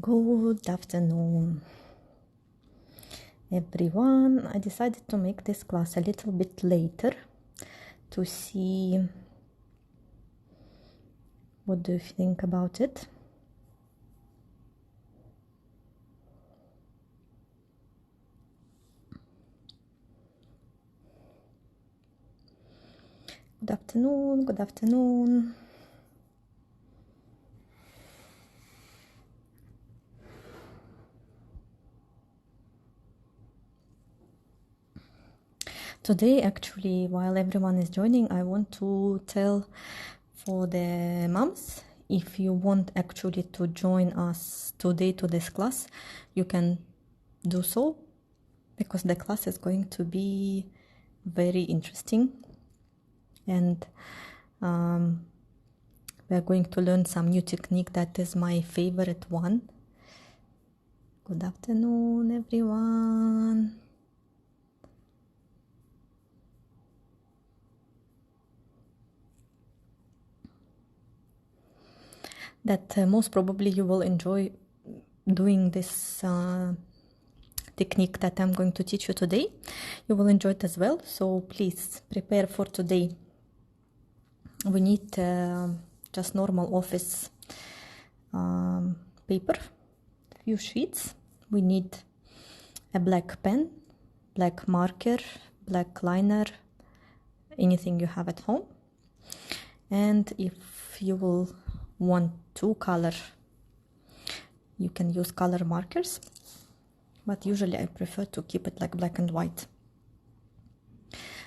Good afternoon, everyone. I decided to make this class a little bit later to see what do you think about it. Good afternoon, good afternoon. Today, actually, while everyone is joining, I want to tell for the moms, if you want actually to join us today to this class, you can do so, because the class is going to be very interesting, and we're going to learn some new technique that is my favorite one. Good afternoon, everyone. That most probably you will enjoy doing this technique that I'm going to teach you today. You will enjoy it as well, so please prepare for today. We need just normal office paper, few sheets. We need a black pen, black marker, black liner, anything you have at home. And if you will want to color, you can use color markers, but usually I prefer to keep it like black and white.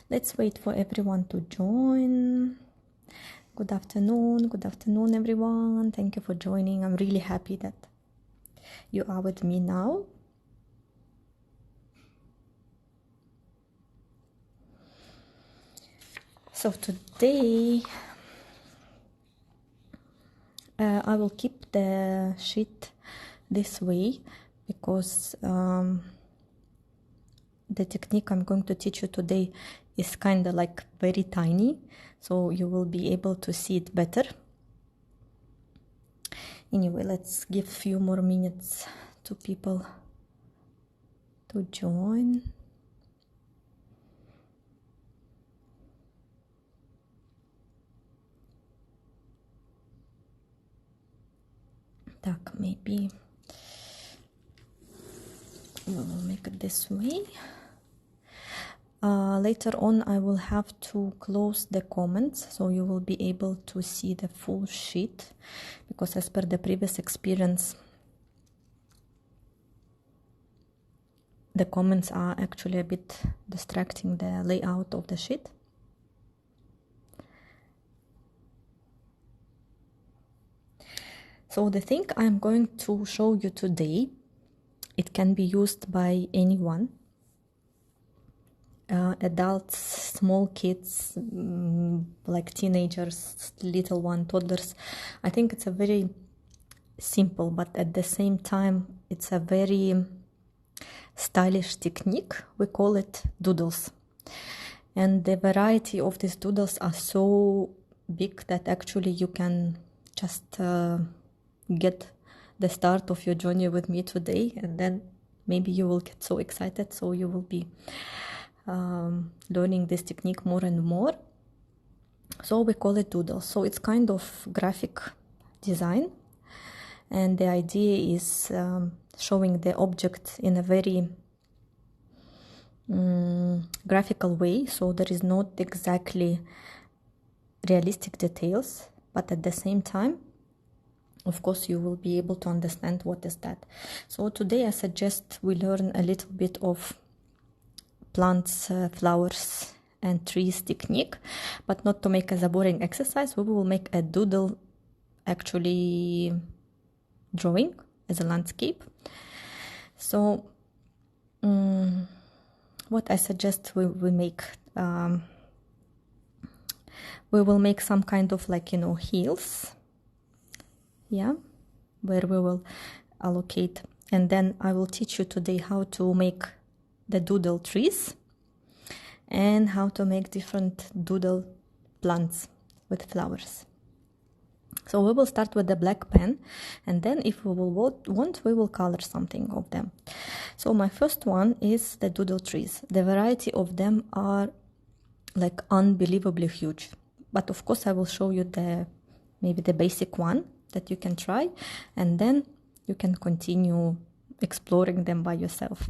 Let's wait for everyone to join. Good afternoon everyone. Thank you for joining. I'm really happy that you are with me now. So today I will keep the sheet this way because the technique I'm going to teach you today is kind of like very tiny, so you will be able to see it better. Anyway, let's give a few more minutes to people to join. Так, maybe we will make it this way. Later on I will have to close the comments, so you will be able to see the full sheet, because as per the previous experience, the comments are actually a bit distracting the layout of the sheet. So the thing I'm going to show you today, it can be used by anyone, adults, small kids, like teenagers, little one, toddlers. I think it's a very simple, but at the same time it's a very stylish technique. We call it doodles, and the variety of these doodles are so big that actually you can just get the start of your journey with me today, and then maybe you will get so excited, so you will be learning this technique more and more. So we call it doodles. So it's kind of graphic design, and the idea is showing the object in a very graphical way, so there is not exactly realistic details, but at the same time, of course, you will be able to understand what is that. So today I suggest we learn a little bit of plants, flowers and trees technique, but not to make as a boring exercise. We will make a doodle, actually drawing as a landscape. So what I suggest we make, we will make some kind of like, hills, yeah, where we will allocate, and then I will teach you today how to make the doodle trees and how to make different doodle plants with flowers. So we will start with the black pen, and then if we will want, we will color something of them. So my first one is the doodle trees. The variety of them are like unbelievably huge, but of course I will show you maybe the basic one that you can try, and then you can continue exploring them by yourself.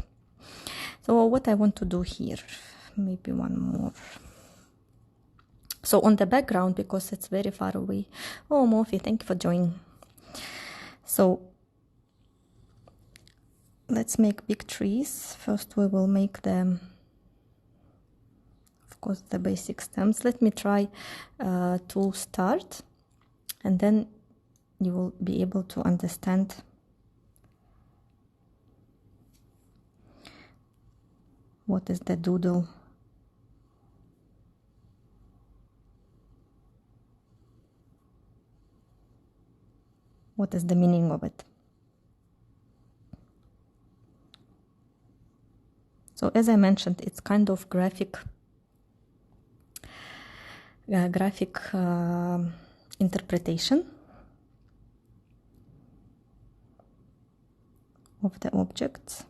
So what I want to do here, maybe one more. So on the background, because it's very far away. Oh, Morphy, thank you for joining. So let's make big trees. First we will make them, of course, the basic stems. Let me try to start, and then you will be able to understand what is the doodle. What is the meaning of it? So as I mentioned, it's kind of graphic interpretation of the objects.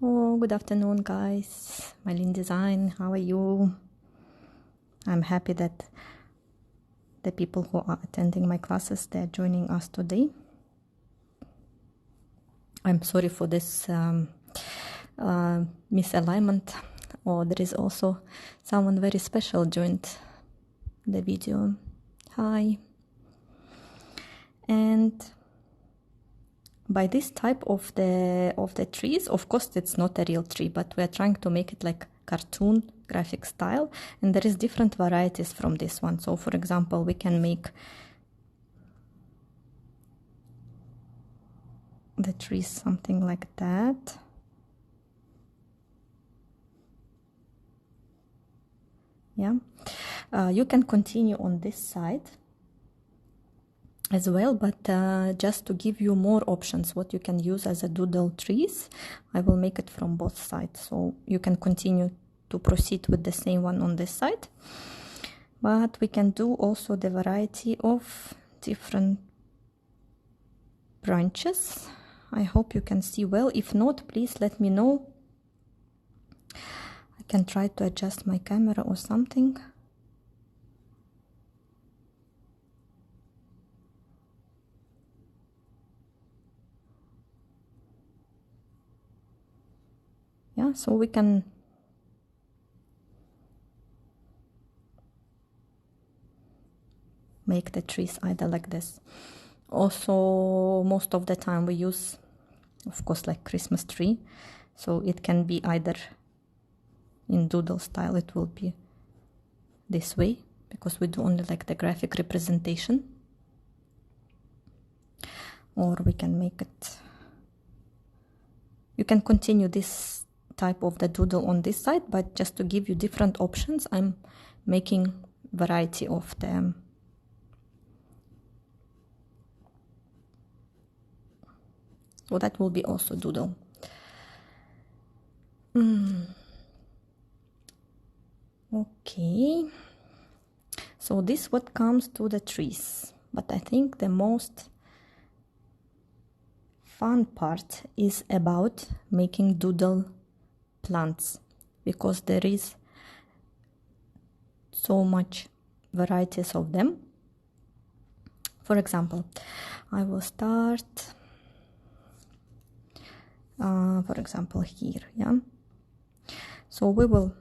Oh, good afternoon, guys. Mylene Design, how are you? I'm happy that the people who are attending my classes, they're joining us today. I'm sorry for this misalignment. Oh, there is also someone very special joined the video. Hi. And by this type of the trees, of course it's not a real tree, but we are trying to make it like cartoon graphic style, and there is different varieties from this one. So for example, we can make the trees something like that. Yeah, you can continue on this side as well, but just to give you more options what you can use as a doodle trees, I will make it from both sides, so you can continue to proceed with the same one on this side, but we can do also the variety of different branches. I hope you can see well. If not, please let me know. I can try to adjust my camera or something. Yeah, so we can make the trees either like this. Also, most of the time we use, of course, like Christmas tree, so it can be either in doodle style, it will be this way, because we do only like the graphic representation, or we can make it, you can continue this type of the doodle on this side, but just to give you different options, I'm making variety of them. So that will be also doodle. Okay, so this what comes to the trees, but I think the most fun part is about making doodle plants, because there is so much varieties of them. For example, I will start for example here, yeah, so we will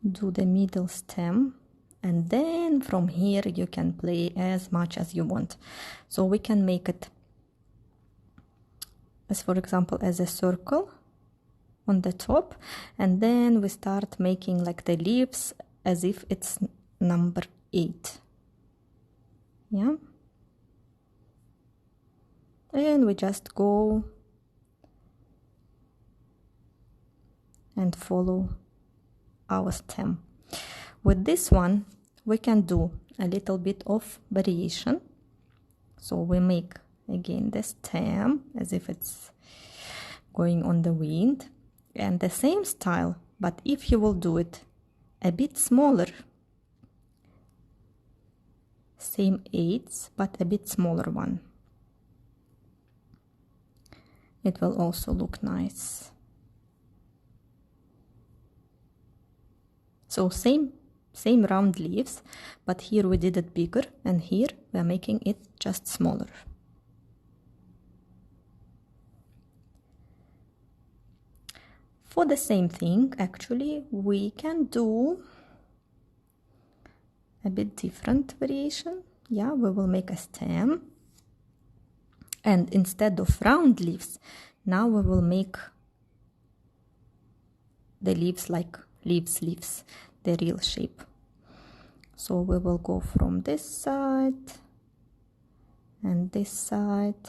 do the middle stem, and then from here you can play as much as you want. So we can make it as, for example, as a circle on the top, and then we start making like the leaves as if it's number 8. Yeah, and we just go and follow our stem. With this one we can do a little bit of variation, so we make again the stem as if it's going on the wind, and the same style, but if you will do it a bit smaller, same eighths but a bit smaller one, it will also look nice. So same round leaves, but here we did it bigger and here we are making it just smaller. For the same thing, actually, we can do a bit different variation. Yeah, we will make a stem, and instead of round leaves, now we will make the leaves like leaves, the real shape. So we will go from this side and this side,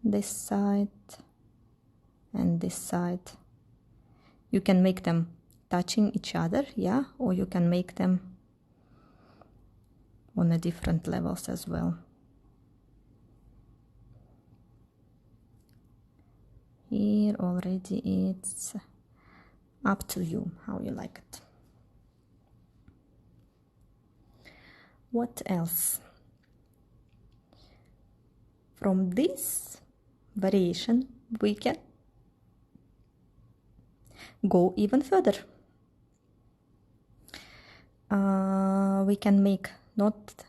this side and this side. You can make them touching each other, yeah, or you can make them on a different levels as well. Here already it's up to you how you like it. What else? From this variation we can go even further. We can make not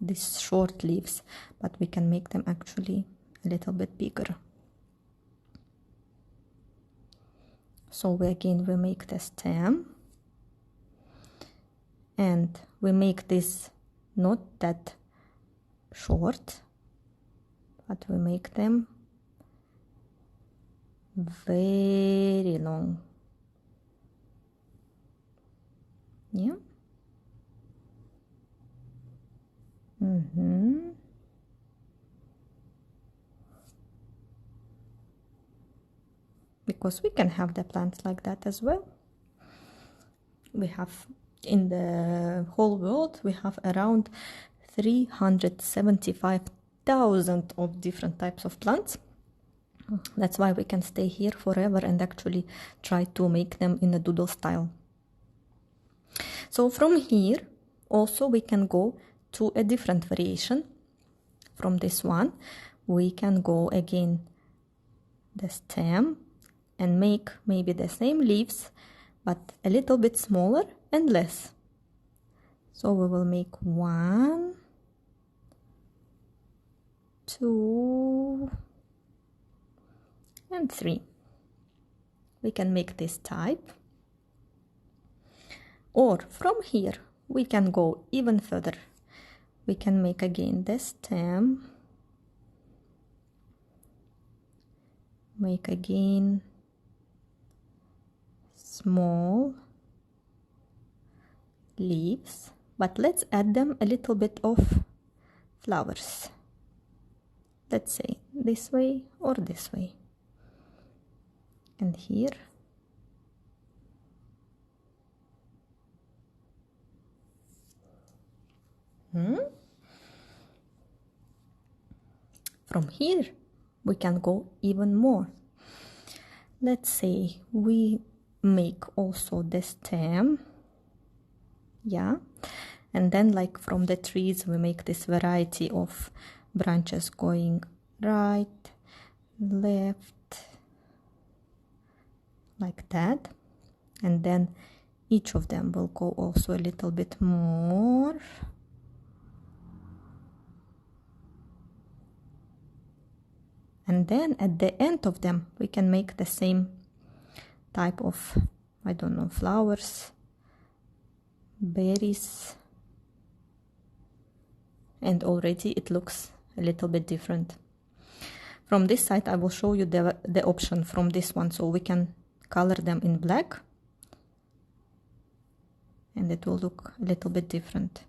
these short leaves, but we can make them actually a little bit bigger. So we make the stem, and we make this not that short, but we make them very long. Yeah. Because we can have the plants like that as well. We have in the whole world, we have around 375,000 of different types of plants. That's why we can stay here forever and actually try to make them in a doodle style. So from here also we can go to a different variation. From this one we can go again the stem and make maybe the same leaves but a little bit smaller and less. So we will make 1, 2 and 3. We can make this type, or from here we can go even further. We can make again the stem, make again small leaves, but let's add them a little bit of flowers. Let's say this way or this way. And here from here we can go even more. Let's say we make also the stem, yeah, and then like from the trees we make this variety of branches going right, left, like that, and then each of them will go also a little bit more. And then at the end of them we can make the same type of, I don't know, flowers, berries, and already it looks a little bit different. From this side I will show you the option from this one, so we can color them in black and it will look a little bit different.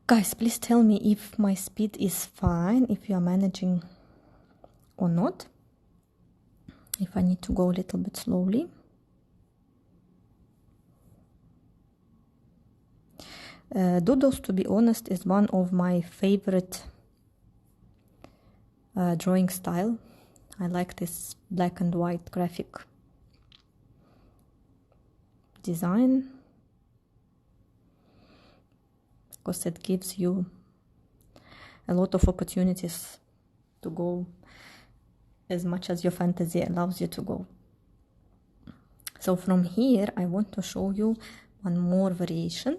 Guys, please tell me if my speed is fine, if you are managing or not, if I need to go a little bit slowly. Doodles, to be honest, is one of my favorite drawing style. I like this black and white graphic design because it gives you a lot of opportunities to go as much as your fantasy allows you to go. So from here I want to show you one more variation.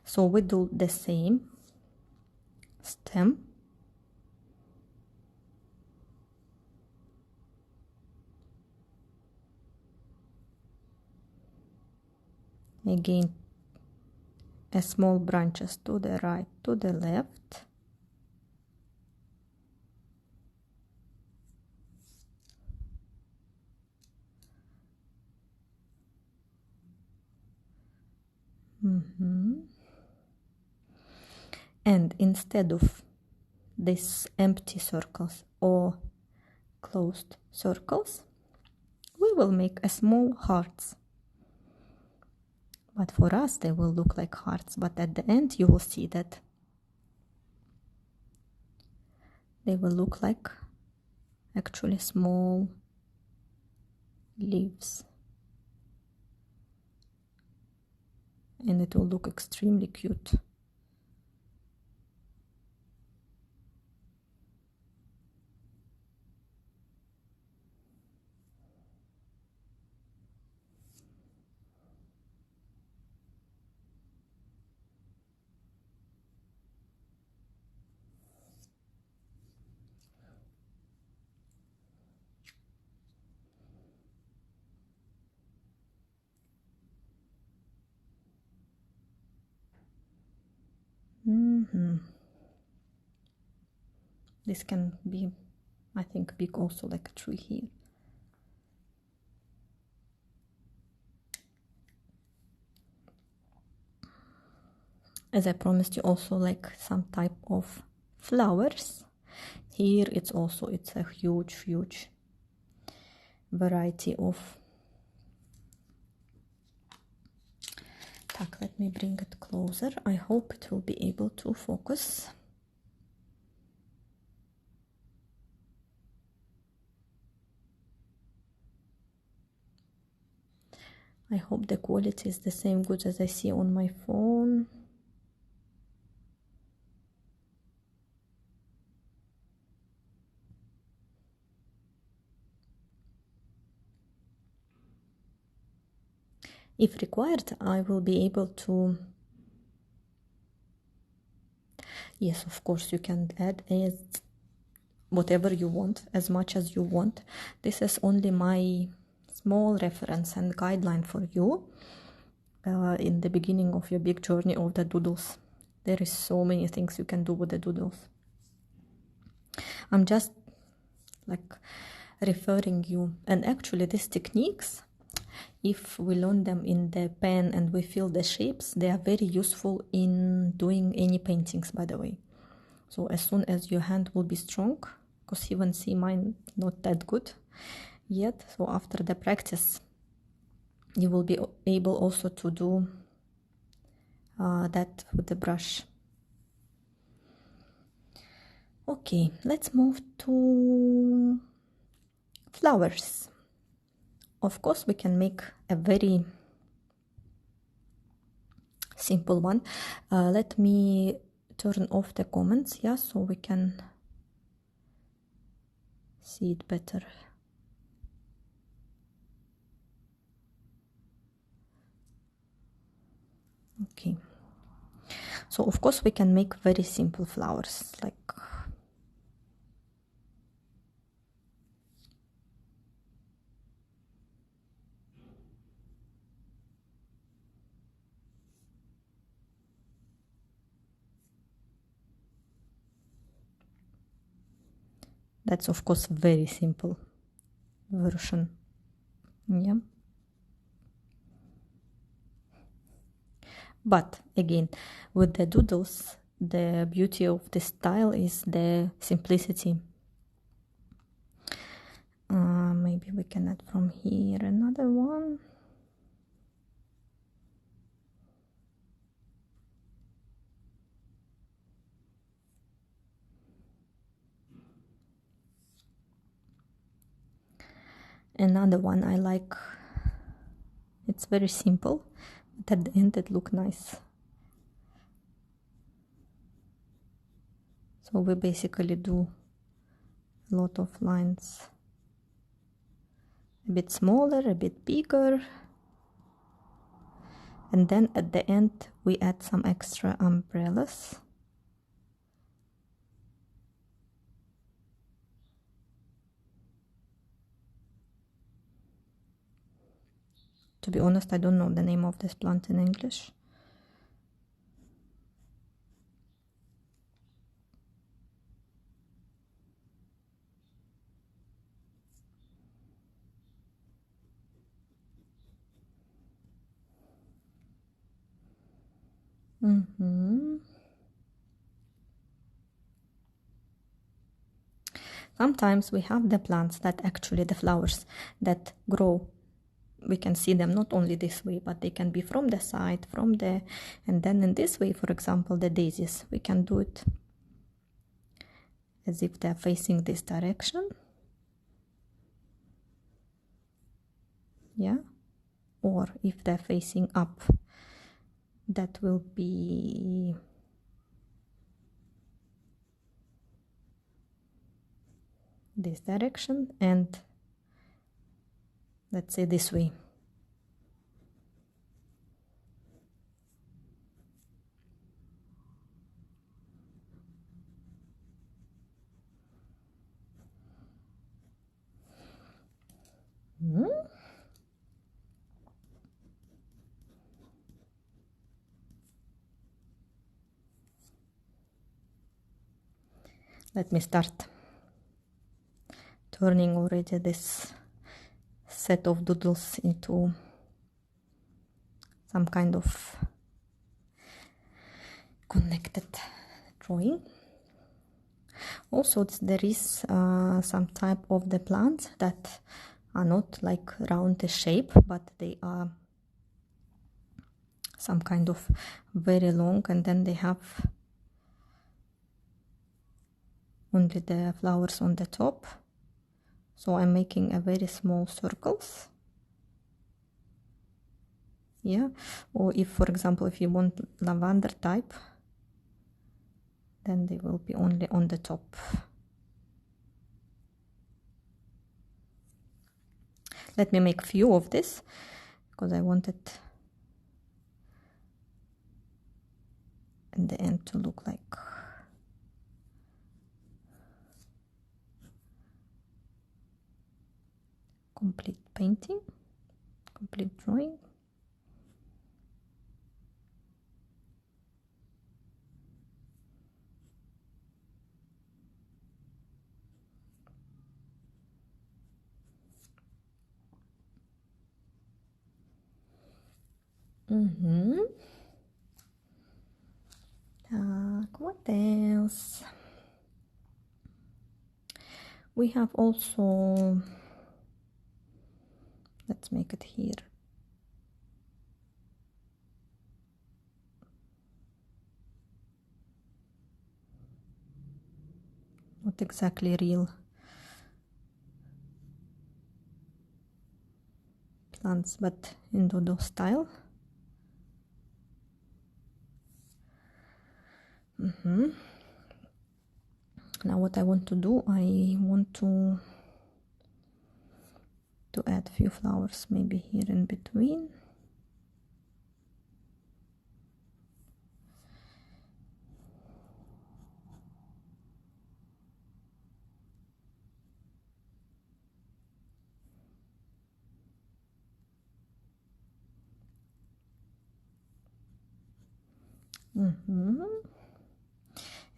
So we do the same stem, again a small branches to the right, to the left, and instead of these empty circles or closed circles, we will make a small hearts. But for us they will look like hearts, but at the end you will see that they will look like actually small leaves, and it will look extremely cute. This can be, I think, big also, like a tree here. As I promised you, also like some type of flowers. Here it's a huge variety of. Let me bring it closer. I hope it will be able to focus. I hope the quality is the same good as I see on my phone. If required, I will be able to. Yes, of course, you can add as whatever you want, as much as you want. This is only my small reference and guideline for you in the beginning of your big journey of the doodles. There is so many things you can do with the doodles. I'm just like referring you, and actually these techniques, if we learn them in the pen and we feel the shapes, they are very useful in doing any paintings, by the way. So as soon as your hand will be strong, because even see mine not that good yet, so after the practice you will be able also to do that with the brush. Okay, let's move to flowers. Of course, we can make a very simple one. Let me turn off the comments, yeah, so we can see it better. Okay, so of course we can make very simple flowers, like that's of course very simple version, yeah. But again, with the doodles, the beauty of this style is the simplicity. Maybe we can add from here another one. another one I like. It's very simple, but at the end it looks nice. So we basically do a lot of lines, a bit smaller, a bit bigger, and then at the end we add some extra umbrellas. To be honest, I don't know the name of this plant in English. Sometimes we have the plants that actually the flowers that grow, we can see them not only this way, but they can be from the side, from the, and then in this way, for example, the daisies, we can do it as if they're facing this direction. Yeah, or if they're facing up, that will be this direction, and let's say this way. Let me start turning already this set of doodles into some kind of connected drawing. Also, there is some type of the plants that are not like round shape, but they are some kind of very long, and then they have only the flowers on the top. So I'm making a very small circles. Yeah, or if, for example, if you want lavender type, then they will be only on the top. Let me make few of this because I want it in the end to look like complete painting, complete drawing. What else? We have also, let's make it here. Not exactly real plants, but in doodle style. Now what I want to do, I want to add a few flowers maybe here in between.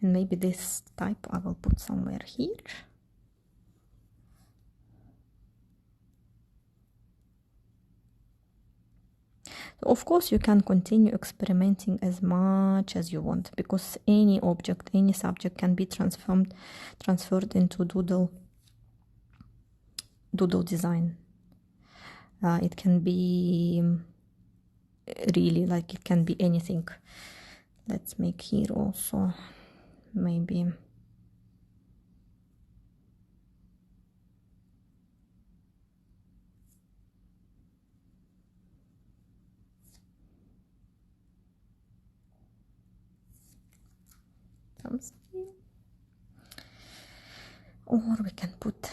And maybe this type I will put somewhere here. Of course, you can continue experimenting as much as you want, because any object, any subject can be transferred into doodle design. It can be really like, it can be anything. Let's make here also maybe something. Or we can put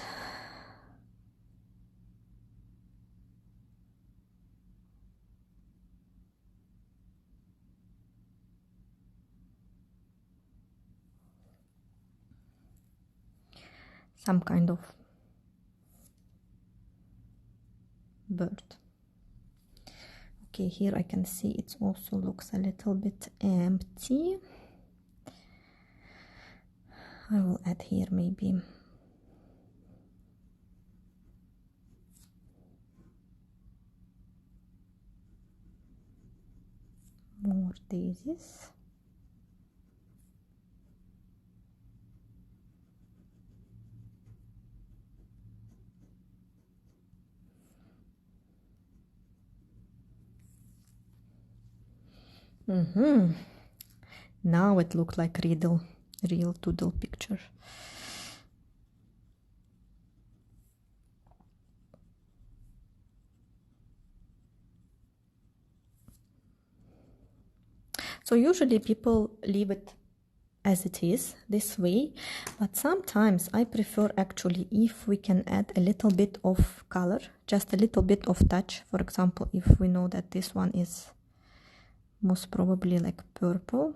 some kind of bird. Okay, here I can see it also looks a little bit empty. I will add here maybe more daisies. Now it looked like real doodle picture. So usually people leave it as it is this way, but sometimes I prefer actually if we can add a little bit of color, just a little bit of touch. For example, if we know that this one is most probably like purple,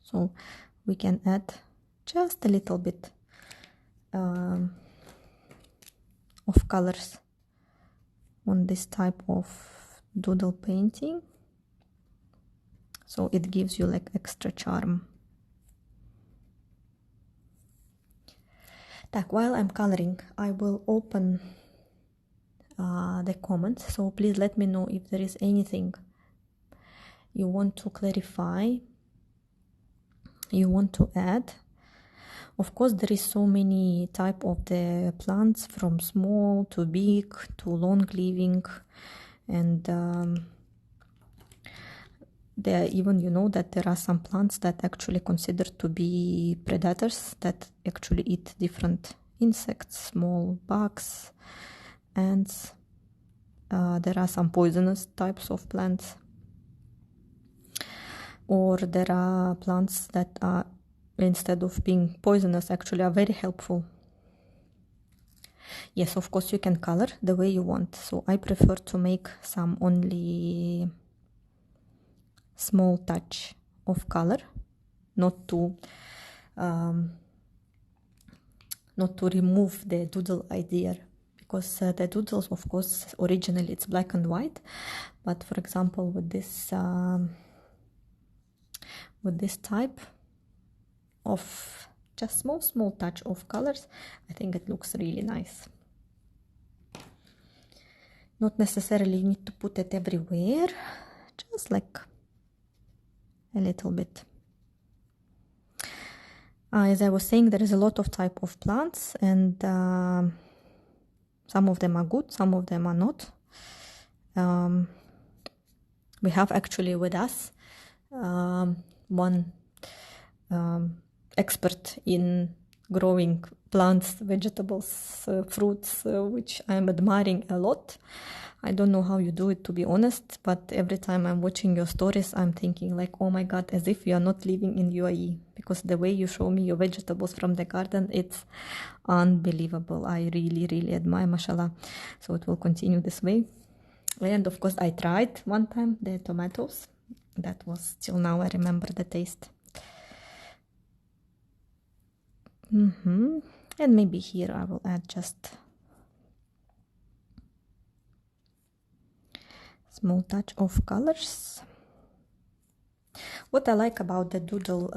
so we can add just a little bit of colors on this type of doodle painting, so it gives you like extra charm. While I'm coloring, I will open the comments, so please let me know if there is anything you want to clarify, you want to add. Of course, there is so many type of the plants, from small to big to long living, and there even, you know, that there are some plants that actually considered to be predators, that actually eat different insects, small bugs, ants. There are some poisonous types of plants, or there are plants that are, instead of being poisonous, actually are very helpful. Yes, of course you can color the way you want, so I prefer to make some only small touch of color, not to remove the doodle idea, because the doodles, of course, originally it's black and white, but for example with this type of just small touch of colors, I think it looks really nice. Not necessarily need to put it everywhere, just like a little bit. As I was saying, there is a lot of type of plants, and some of them are good, some of them are not. We have actually with us one expert in growing plants, vegetables, fruits, which I'm admiring a lot. I don't know how you do it, to be honest, but every time I'm watching your stories, I'm thinking like, oh my God, as if you are not living in UAE, because the way you show me your vegetables from the garden, it's unbelievable. I really, really admire, mashallah. So it will continue this way. And of course, I tried one time the tomatoes. That was, till now I remember the taste. And maybe here I will add just small touch of colors. What I like about the doodle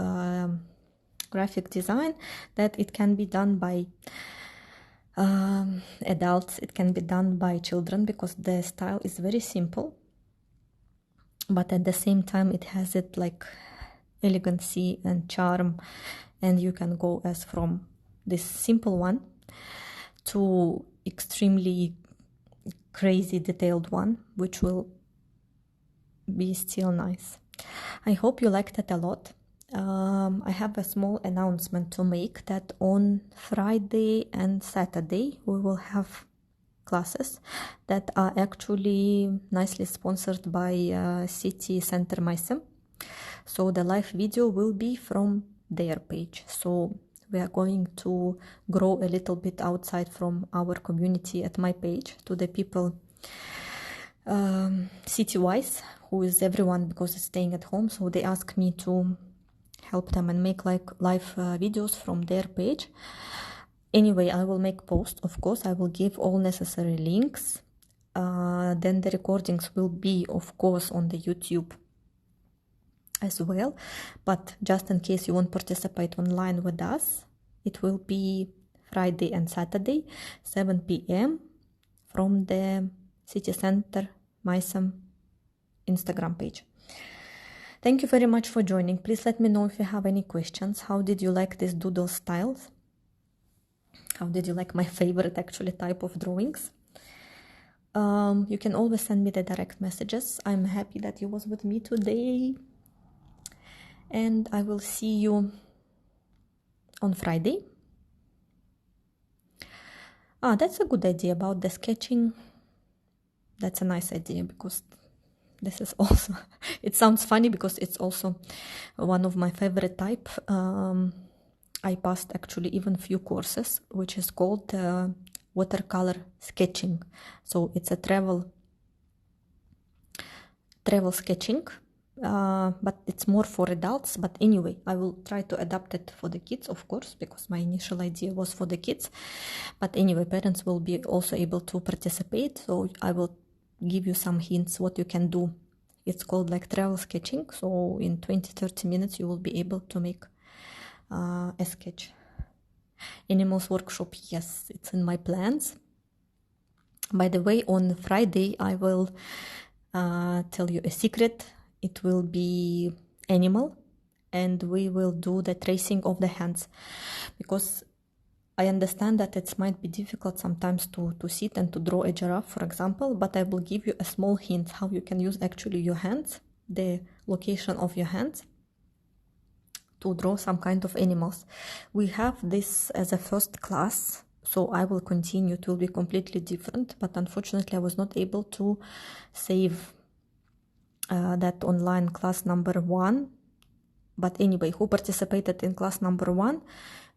graphic design, that it can be done by adults, it can be done by children, because the style is very simple, but at the same time it has it like elegancy and charm, and you can go as from this simple one to extremely crazy detailed one, which will be still nice. I hope you liked it a lot. I have a small announcement to make, that on Friday and Saturday we will have classes that are actually nicely sponsored by City Center Maisem. So the live video will be from their page. So we are going to grow a little bit outside from our community at my page to the people city-wise, who is everyone, because it's staying at home. So they ask me to help them and make like live videos from their page. Anyway, I will make posts, of course. I will give all necessary links. Then the recordings will be, of course, on the YouTube as well. But just in case you won't participate online with us, it will be Friday and Saturday, 7 p.m. from the City Center Mysam Instagram page. Thank you very much for joining. Please let me know if you have any questions. How did you like this doodle styles? How did you like my favorite actually type of drawings? You can always send me the direct messages. I'm happy that you was with me today. And I will see you on Friday. That's a good idea about the sketching. That's a nice idea, because this is also, it sounds funny because it's also one of my favorite type. I passed actually even few courses, which is called watercolor sketching. So it's a travel sketching, but it's more for adults. But anyway, I will try to adapt it for the kids, of course, because my initial idea was for the kids. But anyway, parents will be also able to participate. So I will give you some hints what you can do. It's called like travel sketching. So in 20-30 minutes, you will be able to make a sketch. Animals workshop, yes, it's in my plans. By the way, on Friday I will tell you a secret. It will be animal, and we will do the tracing of the hands, because I understand that it might be difficult sometimes to sit and to draw a giraffe, for example, but I will give you a small hint how you can use actually your hands, the location of your hands, to draw some kind of animals. We have this as a first class, so I will continue. It will be completely different, but unfortunately I was not able to save that online class number 1. But anyway, who participated in class number 1,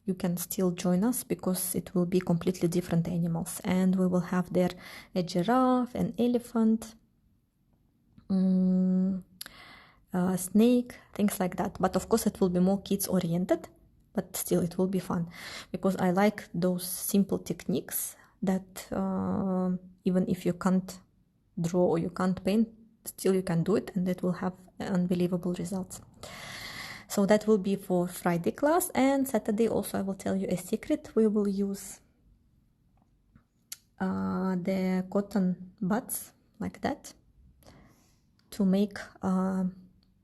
you can still join us, because it will be completely different animals, and we will have there a giraffe, an elephant, snake, things like that. But of course it will be more kids oriented, but still it will be fun, because I like those simple techniques that even if you can't draw or you can't paint, still you can do it, and it will have unbelievable results. So that will be for Friday class. And Saturday also I will tell you a secret. We will use the cotton buds like that to make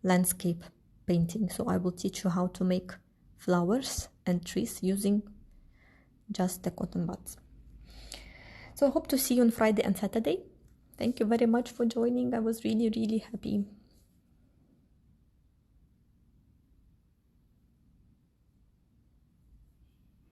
landscape painting. So I will teach you how to make flowers and trees using just the cotton buds. So I hope to see you on Friday and Saturday. Thank you very much for joining. I was really happy